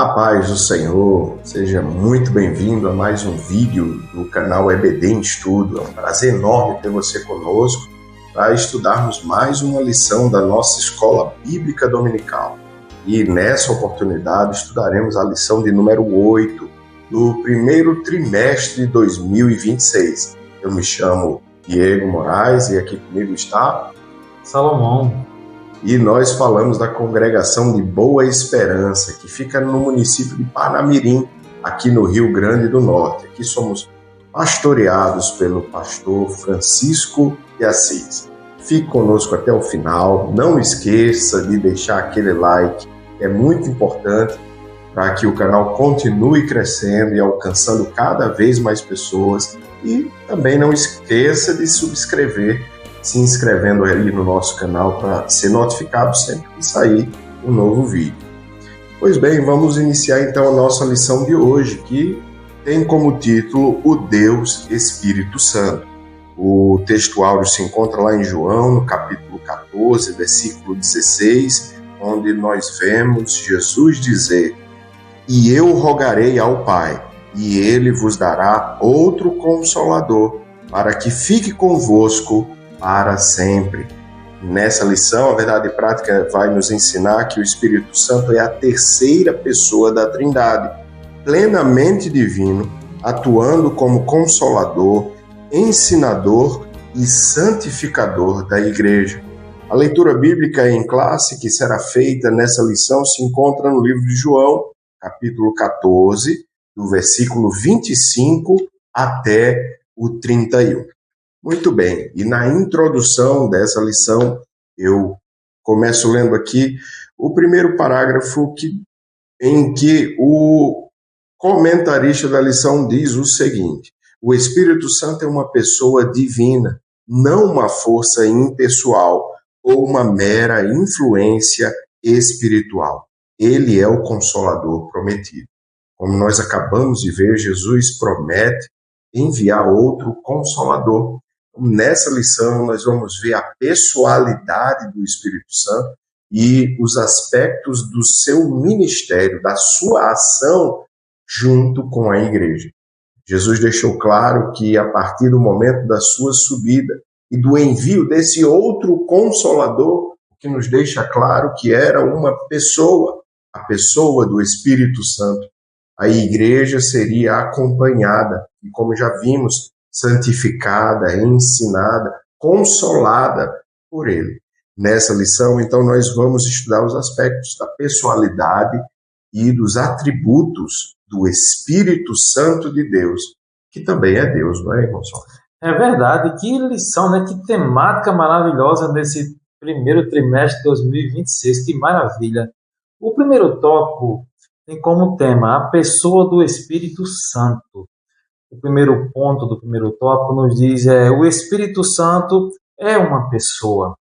A paz do Senhor, seja muito bem-vindo a mais um vídeo do canal EBD em Estudo. É um prazer enorme ter você conosco para estudarmos mais uma lição da nossa Escola Bíblica Dominical. E nessa oportunidade estudaremos a lição de número 8 do primeiro trimestre de 2026. Eu me chamo Diego Moraes e aqui comigo está Salomão. E nós falamos da congregação de Boa Esperança, que fica no município de Panamirim, aqui no Rio Grande do Norte. Aqui somos pastoreados pelo pastor Francisco de Assis. Fique conosco até o final. Não esqueça de deixar aquele like, é muito importante para que o canal continue crescendo e alcançando cada vez mais pessoas. E também não esqueça de subscrever, se inscrevendo aí no nosso canal para ser notificado sempre que sair um novo vídeo. Pois bem, vamos iniciar então a nossa lição de hoje, que tem como título O Deus Espírito Santo. O texto áureo se encontra lá em João, no capítulo 14, versículo 16, onde nós vemos Jesus dizer: "E eu rogarei ao Pai, e ele vos dará outro Consolador, para que fique convosco para sempre." Nessa lição, a verdade prática vai nos ensinar que o Espírito Santo é a terceira pessoa da Trindade, plenamente divino, atuando como consolador, ensinador e santificador da Igreja. A leitura bíblica em classe que será feita nessa lição se encontra no livro de João, capítulo 14, do versículo 25 até o 31. Muito bem, e na introdução dessa lição, eu começo lendo aqui o primeiro parágrafo em que o comentarista da lição diz o seguinte: o Espírito Santo é uma pessoa divina, não uma força impessoal ou uma mera influência espiritual. Ele é o Consolador prometido. Como nós acabamos de ver, Jesus promete enviar outro Consolador. Nessa lição, nós vamos ver a pessoalidade do Espírito Santo e os aspectos do seu ministério, da sua ação junto com a igreja. Jesus deixou claro que, a partir do momento da sua subida e do envio desse outro Consolador, o que nos deixa claro que era uma pessoa, a pessoa do Espírito Santo, a igreja seria acompanhada e, como já vimos, santificada, ensinada, consolada por ele. Nessa lição, então, nós vamos estudar os aspectos da pessoalidade e dos atributos do Espírito Santo de Deus, que também é Deus, não é, irmão? É verdade, que lição, né? Que temática maravilhosa nesse primeiro trimestre de 2026, que maravilha. O primeiro tópico tem como tema a pessoa do Espírito Santo. O primeiro ponto do primeiro tópico nos diz o Espírito Santo é uma pessoa.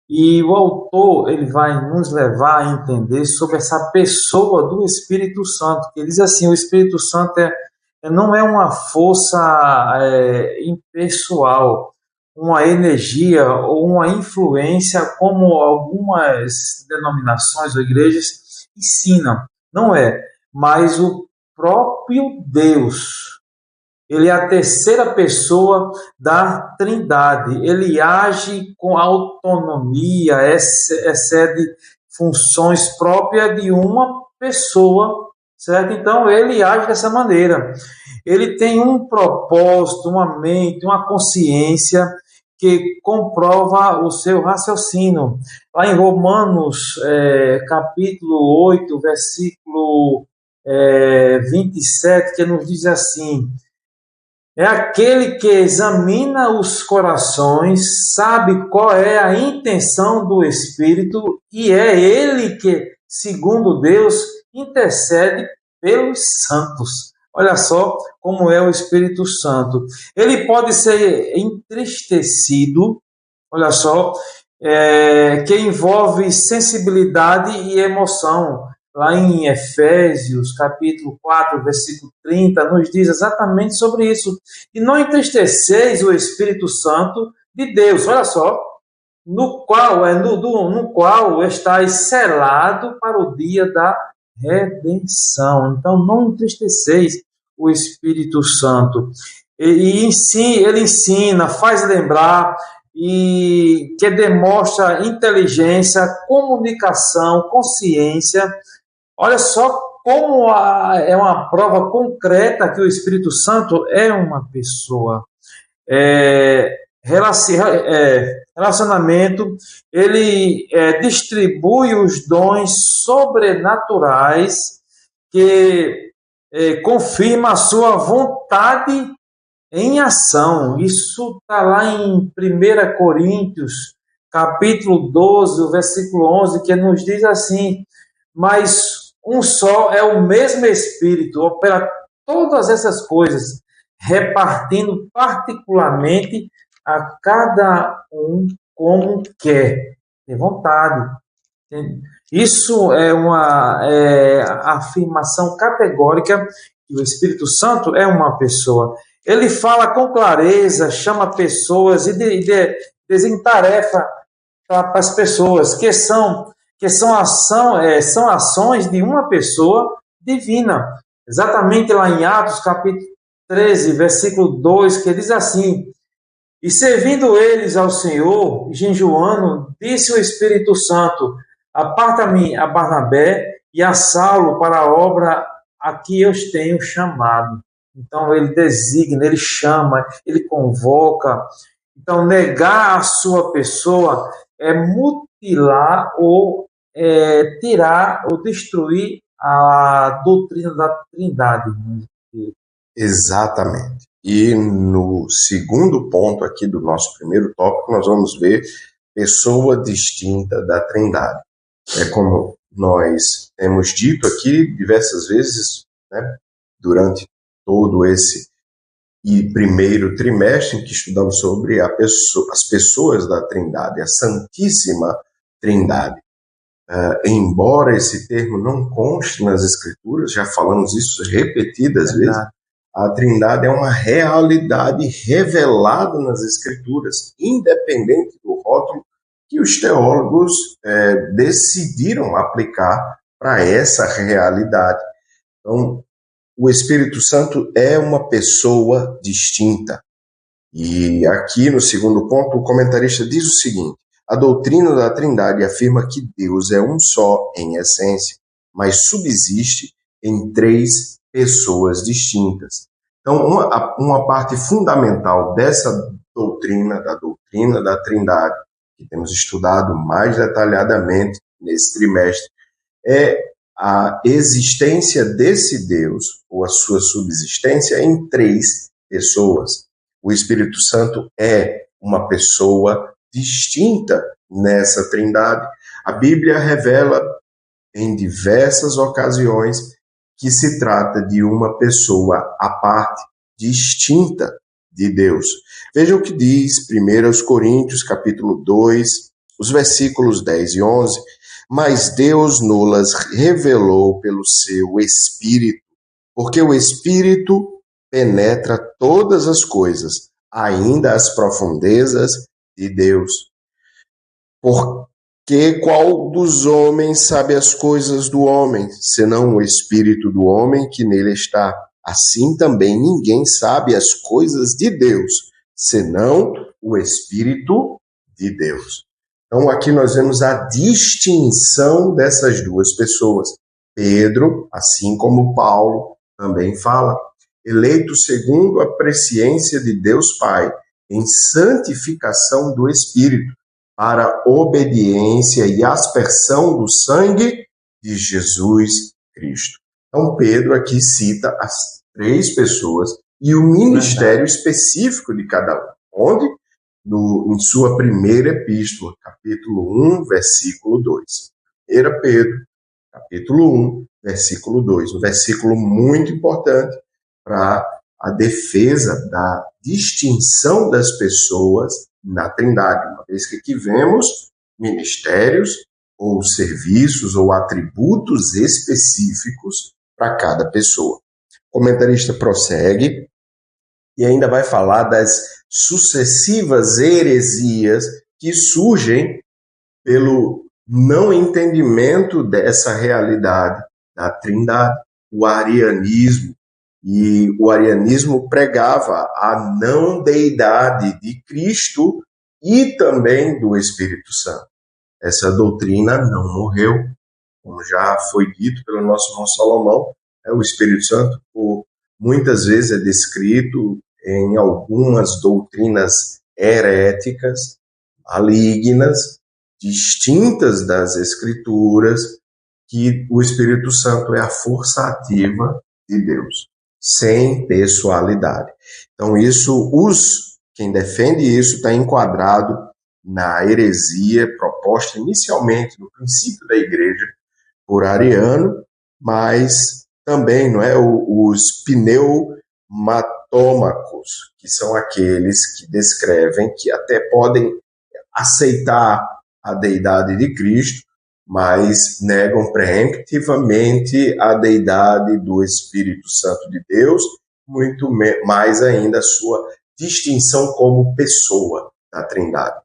E o autor ele vai nos levar a entender sobre essa pessoa do Espírito Santo. Ele diz assim: o Espírito Santo não é uma força impessoal, uma energia ou uma influência como algumas denominações ou igrejas ensinam. Não é, mas o próprio Deus. Ele é a terceira pessoa da Trindade. Ele age com autonomia, excede funções próprias de uma pessoa, certo? Então, ele age dessa maneira. Ele tem um propósito, uma mente, uma consciência que comprova o seu raciocínio. Lá em Romanos, capítulo 8, versículo 27, que nos diz assim: é aquele que examina os corações, sabe qual é a intenção do Espírito, e é ele que, segundo Deus, intercede pelos santos. Olha só como é o Espírito Santo. Ele pode ser entristecido, olha só, que envolve sensibilidade e emoção. Lá em Efésios, capítulo 4, versículo 30, nos diz exatamente sobre isso. E não entristeceis o Espírito Santo de Deus, olha só, no qual estáis selado para o dia da redenção. Então, não entristeceis o Espírito Santo. Ele ensina, faz lembrar, e que demonstra inteligência, comunicação, consciência. Olha só como é uma prova concreta que o Espírito Santo é uma pessoa. Relacionamento, ele distribui os dons sobrenaturais que confirma a sua vontade em ação. Isso está lá em 1 Coríntios, capítulo 12, o versículo 11, que nos diz assim: mas um só é o mesmo Espírito, opera todas essas coisas, repartindo particularmente a cada um como quer, tem vontade. Isso é uma afirmação categórica que o Espírito Santo é uma pessoa. Ele fala com clareza, chama pessoas e desentarefa para as pessoas, são ações de uma pessoa divina. Exatamente lá em Atos, capítulo 13, versículo 2, que diz assim: e servindo eles ao Senhor, jejuando, disse o Espírito Santo: aparta-me a Barnabé e a Saulo para a obra a que eu os tenho chamado. Então, ele designa, ele chama, ele convoca. Então, negar a sua pessoa é mutilar ou tirar ou destruir a doutrina da Trindade. Exatamente. E no segundo ponto aqui do nosso primeiro tópico, nós vamos ver pessoa distinta da Trindade. É como nós temos dito aqui diversas vezes, né, durante todo esse primeiro trimestre em que estudamos sobre as pessoas da Trindade, a Santíssima Trindade. Embora esse termo não conste nas Escrituras, já falamos isso repetidas vezes, a Trindade é uma realidade revelada nas Escrituras, independente do rótulo que os teólogos decidiram aplicar para essa realidade. Então, o Espírito Santo é uma pessoa distinta. E aqui no segundo ponto, o comentarista diz o seguinte: a doutrina da Trindade afirma que Deus é um só em essência, mas subsiste em três pessoas distintas. Então, uma parte fundamental dessa doutrina da Trindade, que temos estudado mais detalhadamente nesse trimestre, é a existência desse Deus, ou a sua subsistência, em três pessoas. O Espírito Santo é uma pessoa distinta nessa Trindade. A Bíblia revela em diversas ocasiões que se trata de uma pessoa à parte, distinta de Deus. Veja o que diz 1 Coríntios, capítulo 2, os versículos 10 e 11. Mas Deus nos revelou pelo seu Espírito, porque o Espírito penetra todas as coisas, ainda as profundezas de Deus. Porque qual dos homens sabe as coisas do homem, senão o Espírito do homem que nele está? Assim também ninguém sabe as coisas de Deus, senão o Espírito de Deus. Então, aqui nós vemos a distinção dessas duas pessoas. Pedro, assim como Paulo, também fala: eleito segundo a presciência de Deus Pai, em santificação do Espírito, para obediência e aspersão do sangue de Jesus Cristo. Então, Pedro aqui cita as três pessoas e o ministério específico de cada um. Onde? Em sua primeira epístola, capítulo 1, versículo 2. 1 Pedro, capítulo 1, versículo 2. Um versículo muito importante para a defesa da distinção das pessoas na Trindade, uma vez que aqui vemos ministérios ou serviços ou atributos específicos para cada pessoa. O comentarista prossegue e ainda vai falar das sucessivas heresias que surgem pelo não entendimento dessa realidade da Trindade, o arianismo. E o arianismo pregava a não deidade de Cristo e também do Espírito Santo. Essa doutrina não morreu, como já foi dito pelo nosso irmão Salomão. O Espírito Santo, muitas vezes, é descrito em algumas doutrinas heréticas, malignas, distintas das Escrituras, que o Espírito Santo é a força ativa de Deus, sem pessoalidade. Então, quem defende isso está enquadrado na heresia proposta inicialmente no princípio da igreja por Ariano, mas também não é os pneumatômacos, que são aqueles que descrevem que até podem aceitar a deidade de Cristo, mas negam preemptivamente a deidade do Espírito Santo de Deus, muito mais ainda a sua distinção como pessoa da Trindade.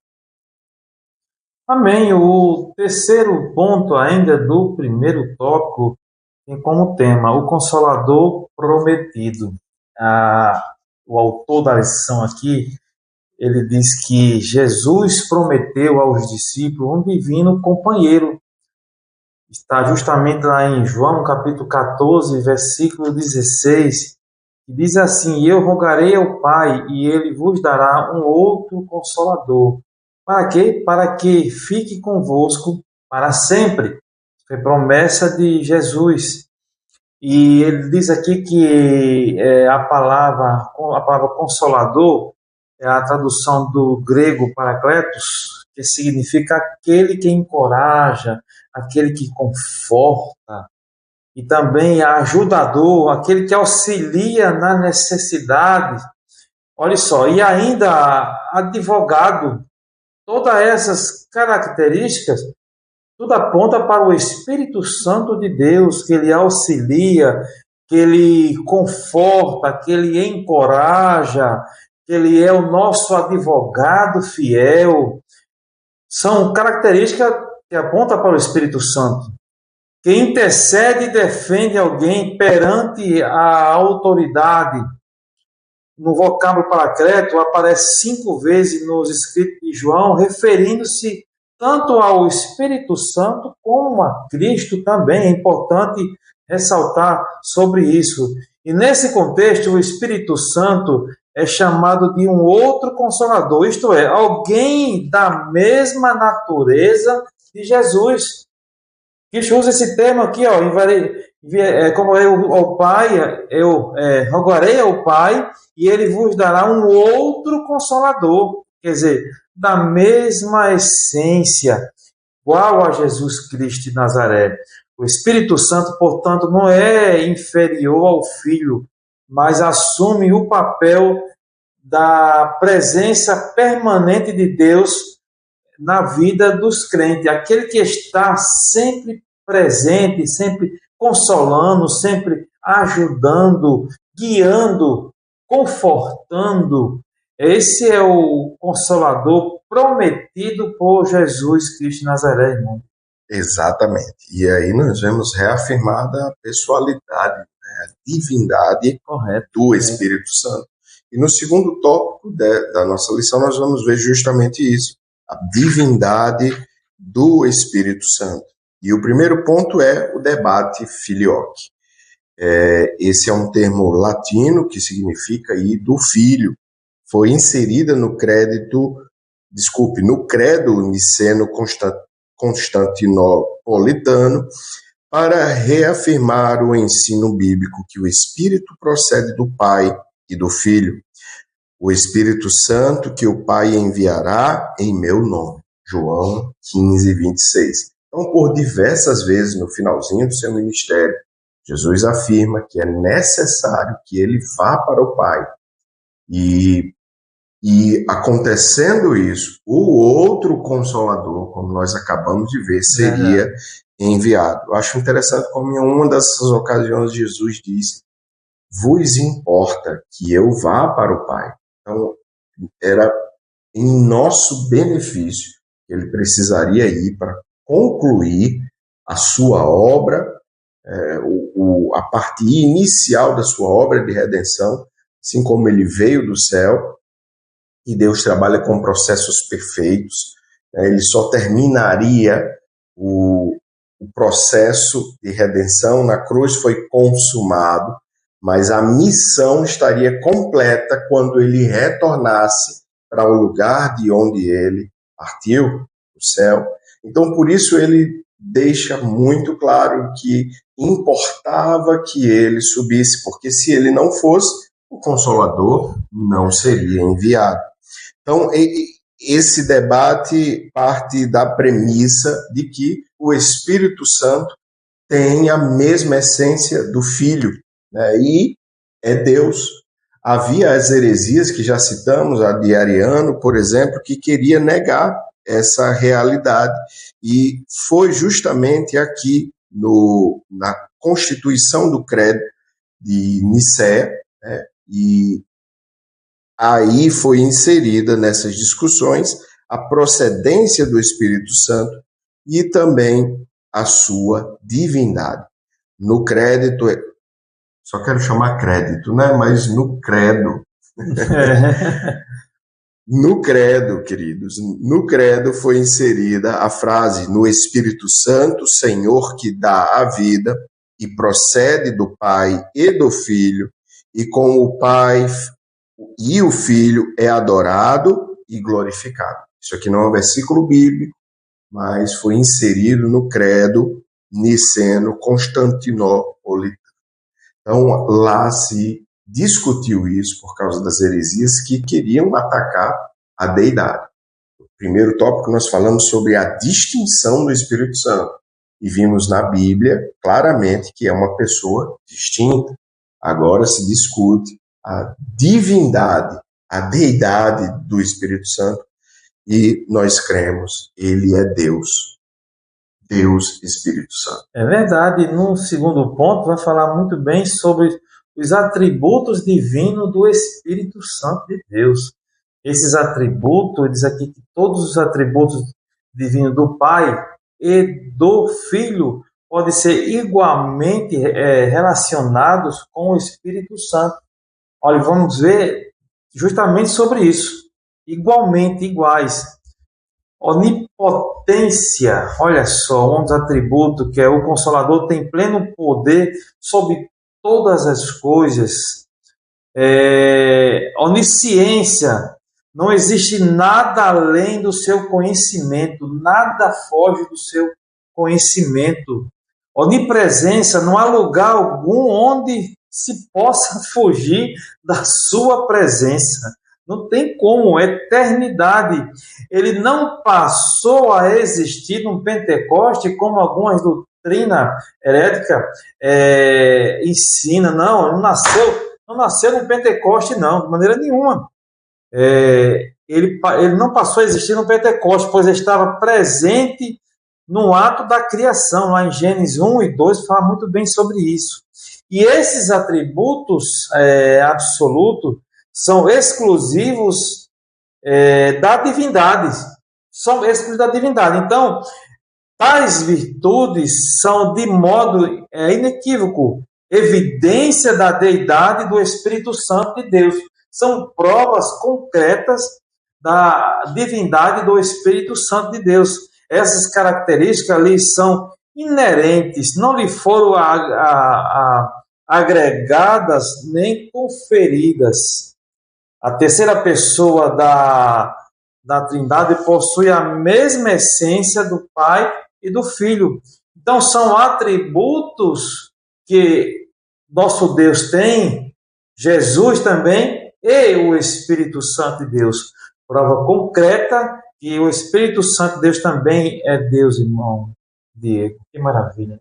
Amém. O terceiro ponto ainda do primeiro tópico tem como tema o Consolador Prometido. O autor da lição aqui, ele diz que Jesus prometeu aos discípulos um divino companheiro. Está justamente lá em João, capítulo 14, versículo 16, que diz assim: eu rogarei ao Pai, e ele vos dará um outro Consolador. Para quê? Para que fique convosco para sempre. Foi promessa de Jesus. E ele diz aqui que a palavra consolador é a tradução do grego parakletos, que significa aquele que encoraja, aquele que conforta, e também ajudador, aquele que auxilia na necessidade. Olha só, e ainda advogado. Todas essas características, tudo aponta para o Espírito Santo de Deus, que ele auxilia, que ele conforta, que ele encoraja, que ele é o nosso advogado fiel. São características que apontam para o Espírito Santo, que intercede e defende alguém perante a autoridade. No vocábulo paracleto aparece 5 vezes nos escritos de João, referindo-se tanto ao Espírito Santo como a Cristo também. É importante ressaltar sobre isso. E nesse contexto, o Espírito Santo é chamado de um outro consolador, isto é, alguém da mesma natureza de Jesus. Cristo usa esse termo aqui, ó, como eu ao Pai, eu rogarei ao Pai, e ele vos dará um outro consolador, quer dizer, da mesma essência, igual a Jesus Cristo de Nazaré. O Espírito Santo, portanto, não é inferior ao Filho, mas assume o papel da presença permanente de Deus na vida dos crentes, aquele que está sempre presente, sempre consolando, sempre ajudando, guiando, confortando. Esse é o Consolador prometido por Jesus Cristo de Nazaré, irmão. Exatamente. E aí nós vemos reafirmada a pessoalidade, né, a divindade do Espírito Santo. E no segundo tópico da nossa lição nós vamos ver justamente isso, a divindade do Espírito Santo. E o primeiro ponto é o debate filioque. Esse é um termo latino que significa do filho. Foi inserida no credo niceno-constantinopolitano para reafirmar o ensino bíblico que o Espírito procede do Pai e do Filho. O Espírito Santo que o Pai enviará em meu nome. João 15, 26. Então, por diversas vezes no finalzinho do seu ministério, Jesus afirma que é necessário que ele vá para o Pai. E acontecendo isso, o outro Consolador, como nós acabamos de ver, seria enviado. Eu acho interessante como em uma dessas ocasiões Jesus diz: vos importa que eu vá para o Pai. Então, era em nosso benefício que ele precisaria ir para concluir a sua obra a parte inicial da sua obra de redenção, assim como ele veio do céu, e Deus trabalha com processos perfeitos, ele só terminaria o processo de redenção na cruz, foi consumado, mas a missão estaria completa quando ele retornasse para o lugar de onde ele partiu, o céu. Então, por isso, ele deixa muito claro que importava que ele subisse, porque se ele não fosse, o Consolador não seria enviado. Então, esse debate parte da premissa de que o Espírito Santo tem a mesma essência do Filho, né? E é Deus. Havia as heresias que já citamos, a de Ariano, por exemplo, que queria negar essa realidade. E foi justamente aqui na constituição do credo de Nicéia, né? E aí foi inserida nessas discussões a procedência do Espírito Santo e também a sua divindade. No crédito, só quero chamar crédito, né? Mas no credo. No credo, queridos, no credo foi inserida a frase: no Espírito Santo, Senhor que dá a vida e procede do Pai e do Filho, e com o Pai e o Filho é adorado e glorificado. Isso aqui não é um versículo bíblico, mas foi inserido no credo niceno-constantinopolitano. Então, lá se discutiu isso por causa das heresias que queriam atacar a deidade. No primeiro tópico, nós falamos sobre a distinção do Espírito Santo e vimos na Bíblia claramente que é uma pessoa distinta. Agora se discute a divindade, a deidade do Espírito Santo, e nós cremos, ele é Deus. Deus, Espírito Santo. É verdade. No segundo ponto, vai falar muito bem sobre os atributos divinos do Espírito Santo de Deus. Esses atributos, diz aqui que todos os atributos divinos do Pai e do Filho podem ser igualmente relacionados com o Espírito Santo. Olha, vamos ver justamente sobre isso. Igualmente, iguais. Onipotência, olha só, um dos atributos que é o Consolador tem pleno poder sobre todas as coisas. Onisciência, não existe nada além do seu conhecimento, nada foge do seu conhecimento. Onipresença, não há lugar algum onde se possa fugir da sua presença. Não tem como, eternidade. Ele não passou a existir no Pentecoste, como algumas doutrinas heréticas ensinam. Não, não nasceu no Pentecoste, não, de maneira nenhuma. Ele não passou a existir no Pentecoste, pois estava presente no ato da criação. Lá em Gênesis 1 e 2 fala muito bem sobre isso. E esses atributos absolutos são exclusivos da divindade. São exclusivos da divindade. Então, tais virtudes são de modo inequívoco evidência da deidade do Espírito Santo de Deus. São provas concretas da divindade do Espírito Santo de Deus. Essas características ali são inerentes, não lhe foram agregadas nem conferidas. A terceira pessoa da Trindade possui a mesma essência do Pai e do Filho. Então, são atributos que nosso Deus tem, Jesus também, e o Espírito Santo de Deus. Prova concreta que o Espírito Santo de Deus também é Deus, irmão Diego. Que maravilha.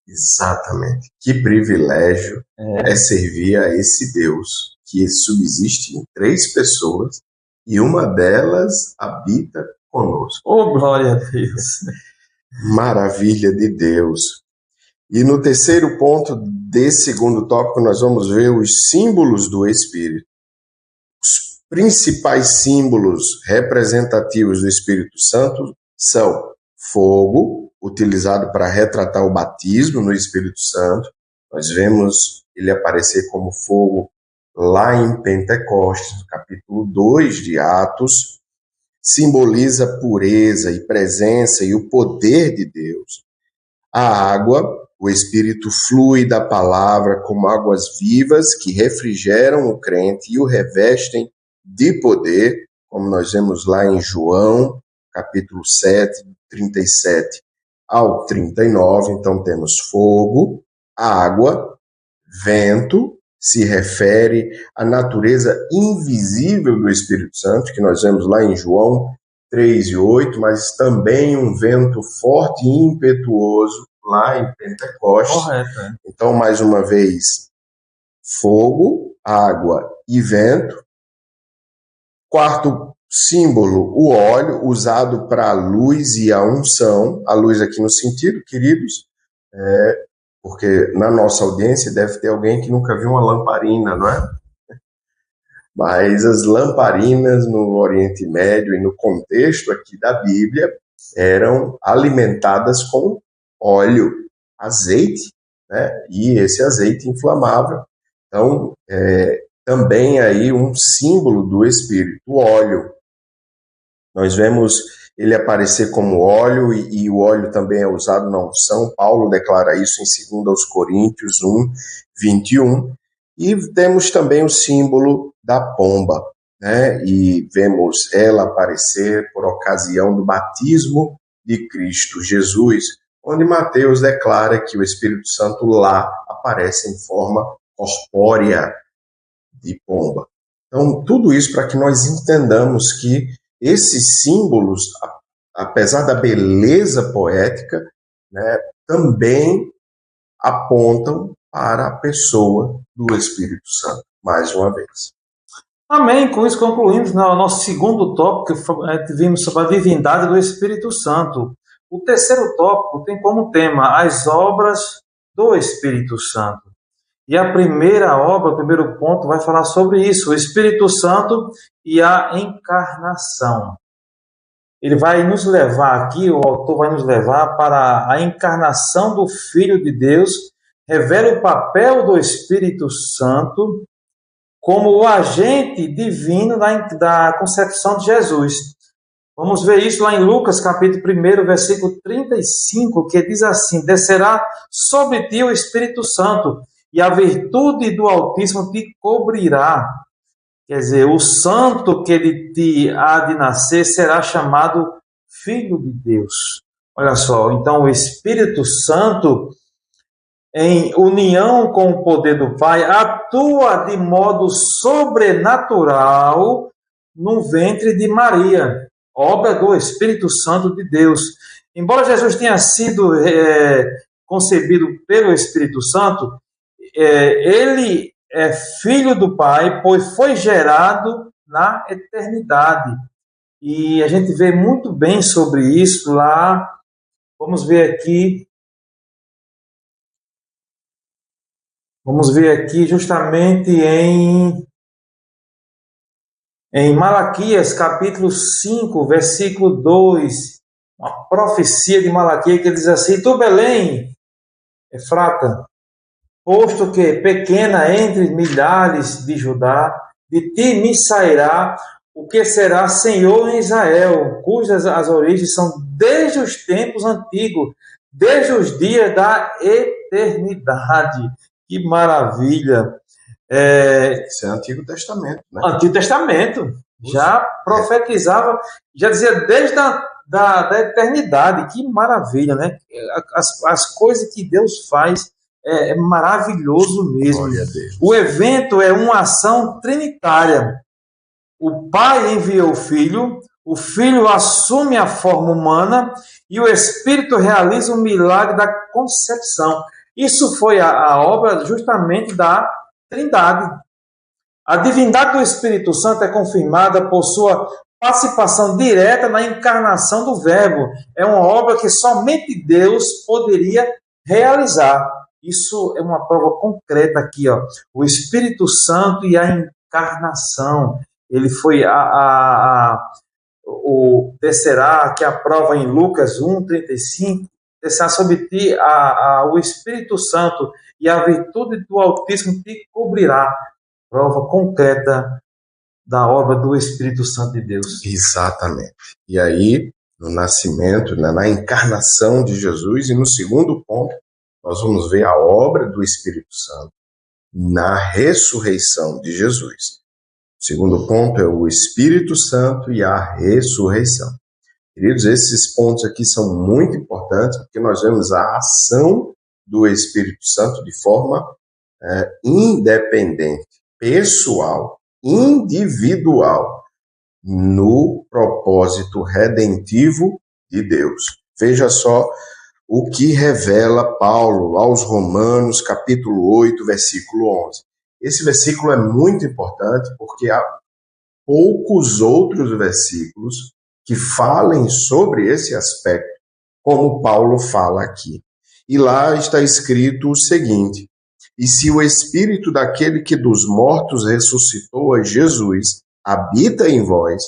Exatamente. Que privilégio é servir a esse Deus que subsiste em 3 pessoas e uma delas habita conosco. Oh, glória a Deus! Maravilha de Deus. E no terceiro ponto desse segundo tópico, nós vamos ver os símbolos do Espírito. Os principais símbolos representativos do Espírito Santo são fogo, utilizado para retratar o batismo no Espírito Santo. Nós vemos ele aparecer como fogo lá em Pentecostes, no capítulo 2 de Atos. Simboliza pureza e presença e o poder de Deus. A água, o Espírito flui da palavra como águas vivas que refrigeram o crente e o revestem de poder, como nós vemos lá em João, capítulo 7, 37 ao 39. Então temos fogo, água, vento, se refere à natureza invisível do Espírito Santo, que nós vemos lá em João 3 e 8, mas também um vento forte e impetuoso lá em Pentecostes. Correto, é. Então, mais uma vez, fogo, água e vento. Quarto símbolo, o óleo, usado para a luz e a unção. A luz aqui no sentido, queridos, porque na nossa audiência deve ter alguém que nunca viu uma lamparina, não é? Mas as lamparinas no Oriente Médio e no contexto aqui da Bíblia eram alimentadas com óleo, azeite, né? E esse azeite inflamável. Então, também aí um símbolo do Espírito, o óleo. Nós vemos ele aparecer como óleo, e o óleo também é usado na unção. Paulo declara isso em 2 Coríntios 1, 21. E temos também o símbolo da pomba, né? E vemos ela aparecer por ocasião do batismo de Cristo Jesus, onde Mateus declara que o Espírito Santo lá aparece em forma corpórea de pomba. Então, tudo isso para que nós entendamos que esses símbolos, apesar da beleza poética, né, também apontam para a pessoa do Espírito Santo, mais uma vez. Amém. Com isso concluímos nosso segundo tópico, que vimos sobre a divindade do Espírito Santo. O terceiro tópico tem como tema as obras do Espírito Santo. E a primeira obra, o primeiro ponto, vai falar sobre isso, o Espírito Santo e a encarnação. Ele vai nos levar aqui, o autor vai nos levar para a encarnação do Filho de Deus, revela o papel do Espírito Santo como o agente divino da concepção de Jesus. Vamos ver isso lá em Lucas, capítulo 1, versículo 35, que diz assim: descerá sobre ti o Espírito Santo, e a virtude do Altíssimo te cobrirá. Quer dizer, o santo que de ti há de nascer será chamado Filho de Deus. Olha só, então o Espírito Santo, em união com o poder do Pai, atua de modo sobrenatural no ventre de Maria, obra do Espírito Santo de Deus. Embora Jesus tenha sido concebido pelo Espírito Santo, ele é filho do Pai, pois foi gerado na eternidade. E a gente vê muito bem sobre isso lá. Vamos ver aqui justamente em Malaquias, capítulo 5, versículo 2, uma profecia de Malaquias que diz assim: tu, Belém, Efrata, posto que pequena entre milhares de Judá, de ti me sairá o que será Senhor em Israel, cujas as origens são desde os tempos antigos, desde os dias da eternidade. Que maravilha! Isso é Antigo Testamento, né? Antigo Testamento já profetizava, já dizia desde da eternidade. Que maravilha, né? As coisas que Deus faz é maravilhoso mesmo. Glória a Deus. O evento é uma ação trinitária. O Pai envia o Filho assume a forma humana e o Espírito realiza o milagre da concepção. Isso foi a obra justamente da Trindade. A divindade do Espírito Santo é confirmada por sua participação direta na encarnação do Verbo. É uma obra que somente Deus poderia realizar. Isso é uma prova concreta aqui, ó. O Espírito Santo e a encarnação. Ele foi o descerá, que é a prova em Lucas 1, 35, descerá sobre ti o Espírito Santo e a virtude do Altíssimo te cobrirá. Prova concreta da obra do Espírito Santo de Deus. Exatamente. E aí, no nascimento, na encarnação de Jesus, e no segundo ponto, nós vamos ver a obra do Espírito Santo na ressurreição de Jesus. O segundo ponto é o Espírito Santo e a ressurreição. Queridos, esses pontos aqui são muito importantes, porque nós vemos a ação do Espírito Santo de forma independente, pessoal, individual, no propósito redentivo de Deus. Veja só o que revela Paulo aos Romanos, capítulo 8, versículo 11. Esse versículo é muito importante porque há poucos outros versículos que falem sobre esse aspecto, como Paulo fala aqui. E lá está escrito o seguinte: e se o Espírito daquele que dos mortos ressuscitou a Jesus habita em vós,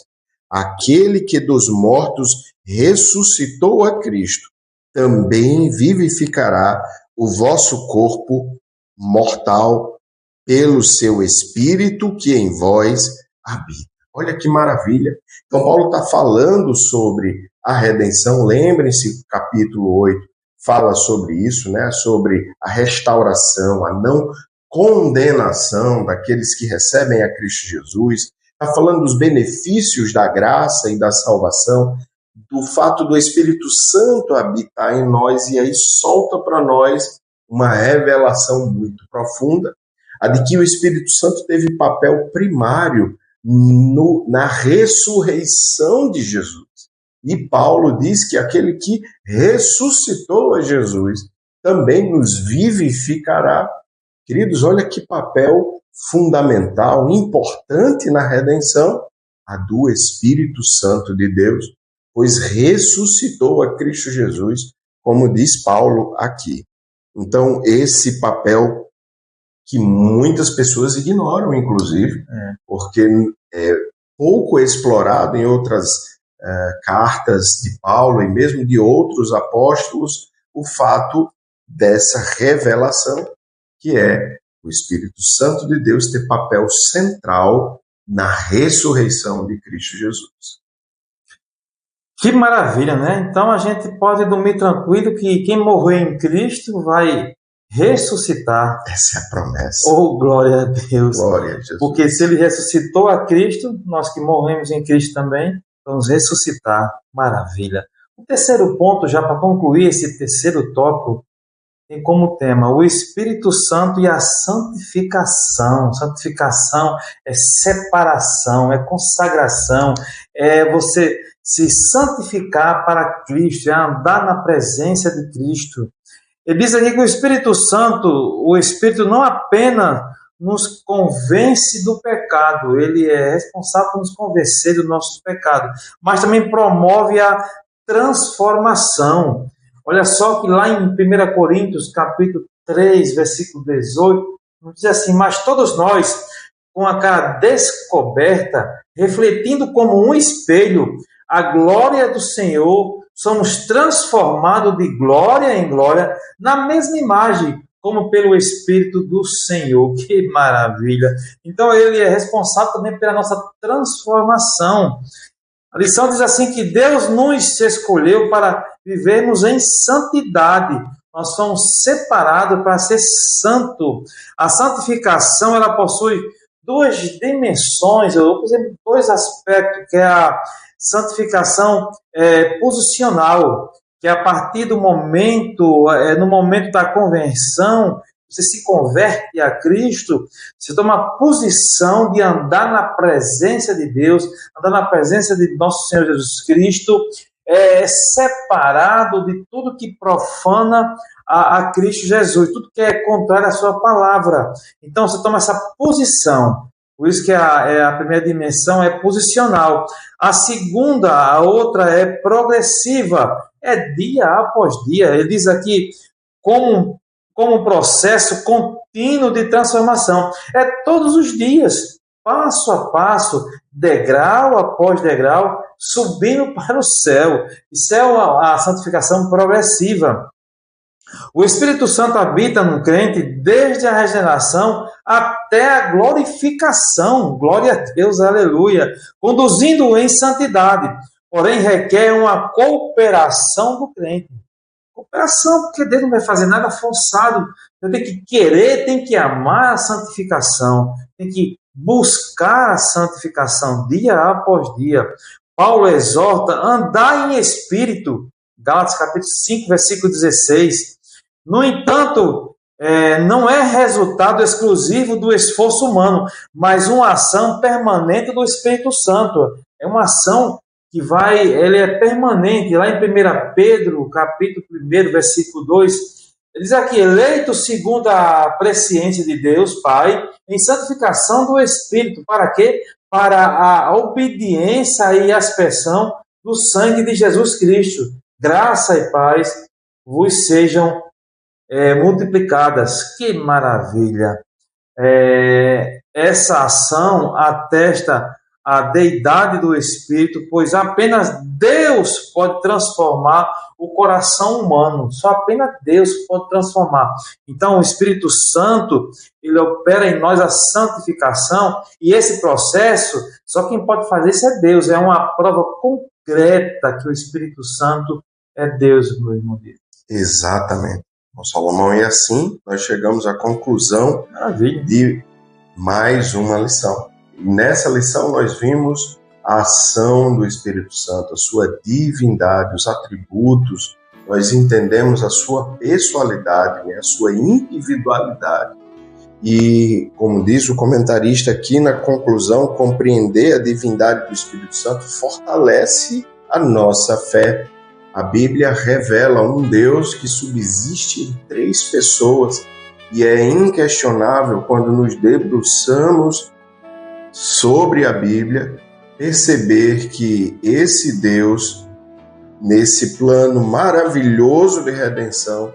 aquele que dos mortos ressuscitou a Cristo, também vivificará o vosso corpo mortal pelo seu Espírito que em vós habita. Olha que maravilha. Então, Paulo está falando sobre a redenção. Lembrem-se, capítulo 8 fala sobre isso, né? Sobre a restauração, a não condenação daqueles que recebem a Cristo Jesus. Está falando dos benefícios da graça e da salvação, do fato do Espírito Santo habitar em nós, e aí solta para nós uma revelação muito profunda, a de que o Espírito Santo teve papel primário na ressurreição de Jesus. E Paulo diz que aquele que ressuscitou a Jesus também nos vivificará. Queridos, olha que papel fundamental, importante na redenção, a do Espírito Santo de Deus, pois ressuscitou a Cristo Jesus, como diz Paulo aqui. Então, esse papel que muitas pessoas ignoram, inclusive, porque é pouco explorado em outras cartas de Paulo e mesmo de outros apóstolos, o fato dessa revelação, que é o Espírito Santo de Deus ter papel central na ressurreição de Cristo Jesus. Que maravilha, né? Então a gente pode dormir tranquilo que quem morreu em Cristo vai ressuscitar. Essa é a promessa. Oh, glória a Deus. Glória a Jesus. Porque se ele ressuscitou a Cristo, nós que morremos em Cristo também, vamos ressuscitar. Maravilha. O terceiro ponto, já para concluir esse terceiro tópico, tem como tema o Espírito Santo e a santificação. Santificação é separação, é consagração, é você se santificar para Cristo, é andar na presença de Cristo. Ele diz aqui que o Espírito Santo, o Espírito não apenas nos convence do pecado, ele é responsável por nos convencer do nosso pecado, mas também promove a transformação. Olha só que lá em 1 Coríntios, capítulo 3, versículo 18, diz assim: mas todos nós, com a cara descoberta, refletindo como um espelho a glória do Senhor, somos transformados de glória em glória na mesma imagem, como pelo Espírito do Senhor. Que maravilha! Então ele é responsável também pela nossa transformação. A lição diz assim que Deus nos escolheu para vivermos em santidade. Nós somos separados para ser santo. A santificação, ela possui duas dimensões, ou por exemplo, dois aspectos, que é a santificação posicional, que é a partir do momento, no momento da conversão, você se converte a Cristo, você toma a posição de andar na presença de Deus, andar na presença de nosso Senhor Jesus Cristo, separado de tudo que profana a Cristo Jesus, tudo que é contrário à sua palavra. Então você toma essa posição. Por isso que a primeira dimensão é posicional. A segunda, a outra é progressiva. É dia após dia. Ele diz aqui como um processo contínuo de transformação. É todos os dias. passo a passo, degrau após degrau, subindo para o céu. Isso é a santificação progressiva. O Espírito Santo habita no crente desde a regeneração até a glorificação. Glória a Deus, aleluia. Conduzindo-o em santidade. Porém, requer uma cooperação do crente. Cooperação, porque Deus não vai fazer nada forçado. Você tem que querer, tem que amar a santificação. Tem que buscar a santificação dia após dia. Paulo exorta, andar em espírito. Gálatas capítulo 5, versículo 16. No entanto, não é resultado exclusivo do esforço humano, mas uma ação permanente do Espírito Santo. É uma ação que ele é permanente. Lá em 1 Pedro, capítulo 1, versículo 2, ele diz aqui, eleito segundo a presciência de Deus, Pai, em santificação do Espírito. Para quê? Para a obediência e aspersão do sangue de Jesus Cristo. Graça e paz vos sejam multiplicadas. Que maravilha! Essa ação atesta a deidade do Espírito, pois apenas Deus pode transformar o coração humano. Só apenas Deus pode transformar. Então, o Espírito Santo, ele opera em nós a santificação, e esse processo, só quem pode fazer isso é Deus. É uma prova concreta que o Espírito Santo é Deus, meu irmão. Exatamente. Salomão, e assim nós chegamos à conclusão de mais uma lição. E nessa lição nós vimos a ação do Espírito Santo, a sua divindade, os atributos, nós entendemos a sua pessoalidade, a sua individualidade. E, como diz o comentarista aqui na conclusão, compreender a divindade do Espírito Santo fortalece a nossa fé. A Bíblia revela um Deus que subsiste em 3 pessoas, e é inquestionável quando nos debruçamos sobre a Bíblia, perceber que esse Deus, nesse plano maravilhoso de redenção,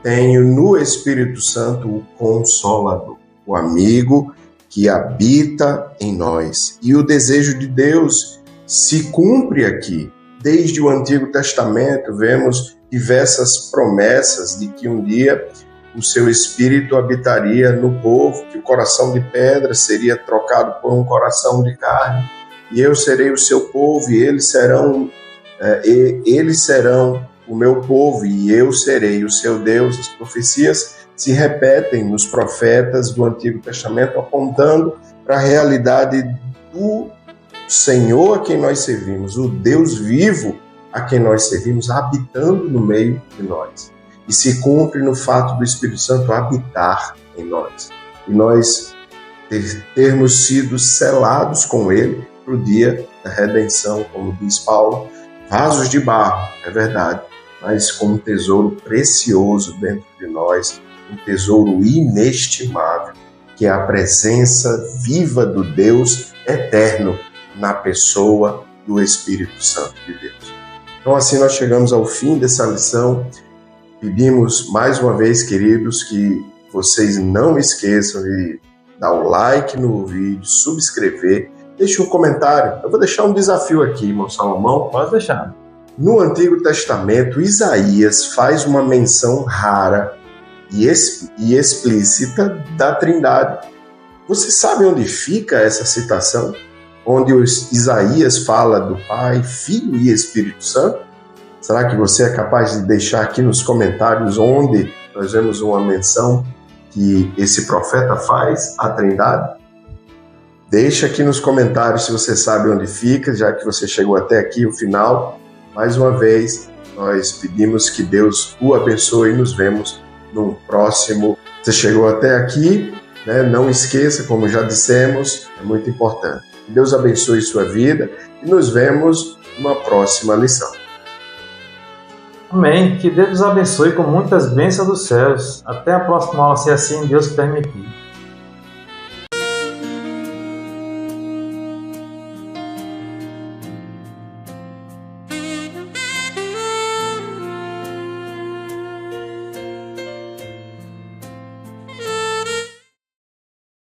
tem no Espírito Santo o Consolador, o amigo que habita em nós. E o desejo de Deus se cumpre aqui. Desde o Antigo Testamento, vemos diversas promessas de que um dia o seu Espírito habitaria no povo, que o coração de pedra seria trocado por um coração de carne, e eu serei o seu povo, e eles serão o meu povo, e eu serei o seu Deus. As profecias se repetem nos profetas do Antigo Testamento, apontando para a realidade do Senhor a quem nós servimos, o Deus vivo a quem nós servimos, habitando no meio de nós. E se cumpre no fato do Espírito Santo habitar em nós. E nós termos sido selados com Ele para o dia da redenção, como diz Paulo, vasos de barro, é verdade, mas com um tesouro precioso dentro de nós, um tesouro inestimável, que é a presença viva do Deus eterno na pessoa do Espírito Santo de Deus. Então, assim nós chegamos ao fim dessa lição. Pedimos mais uma vez, queridos, que vocês não esqueçam de dar o like no vídeo, subscrever, deixe um comentário. Eu vou deixar um desafio aqui, irmão Salomão. Pode deixar. No Antigo Testamento, Isaías faz uma menção rara e explícita da Trindade. Você sabe onde fica essa citação? Onde Isaías fala do Pai, Filho e Espírito Santo? Será que você é capaz de deixar aqui nos comentários onde nós vemos uma menção que esse profeta faz à Trindade? Deixa aqui nos comentários se você sabe onde fica, já que você chegou até aqui, o final. Mais uma vez, nós pedimos que Deus o abençoe e nos vemos no próximo. Você chegou até aqui, né? Não esqueça, como já dissemos, é muito importante. Que Deus abençoe sua vida e nos vemos numa próxima lição. Amém. Que Deus nos abençoe com muitas bênçãos dos céus. Até a próxima aula, se assim Deus permitir.